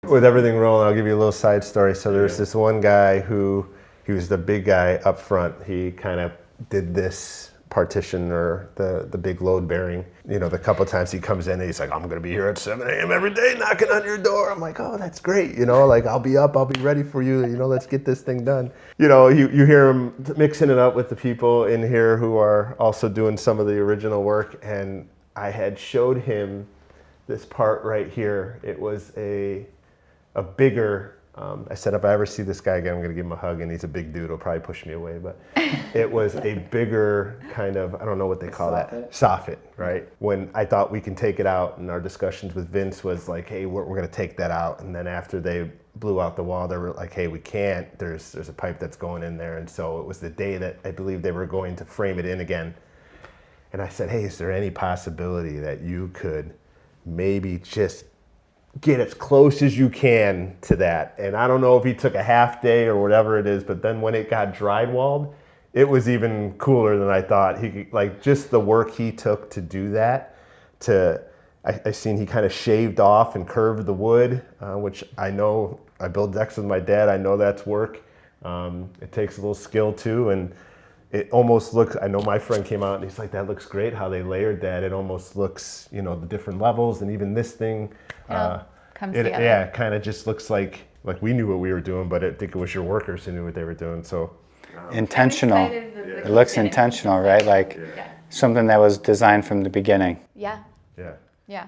With everything rolling, I'll give you a little side story. So there's this one guy he was the big guy up front. He kind of did this partition or the big load bearing. You know, the couple of times he comes in and he's like, I'm going to be here at 7 a.m. every day knocking on your door. I'm like, oh, that's great. You know, like I'll be up, I'll be ready for you. You know, let's get this thing done. You know, you hear him mixing it up with the people in here who are also doing some of the original work. And I had showed him this part right here. It was a bigger, I said, if I ever see this guy again, I'm going to give him a hug, and he's a big dude. He'll probably push me away, but it was a bigger kind of, I don't know what they call that. Soffit, right? When I thought we can take it out, and our discussions with Vince was like, hey, we're going to take that out. And then after they blew out the wall, they were like, hey, we can't. There's a pipe that's going in there. And so it was the day that I believe they were going to frame it in again. And I said, hey, is there any possibility that you could maybe just get as close as you can to that? And I don't know if he took a half day or whatever it is, but then when it got drywalled, it was even cooler than I thought. He could, like, just the work he took to do that. I seen he kind of shaved off and curved the wood, which I know, I build decks with my dad. I know that's work. It takes a little skill too, and it almost looks, I know my friend came out and he's like, that looks great how they layered that. It almost looks, you know, the different levels, and even this thing, comes together. Yeah, it kind of just looks like we knew what we were doing, but I think it was your workers who knew what they were doing. So intentional. It looks intentional, right? Like something that was designed from the beginning. Yeah. Yeah. Yeah.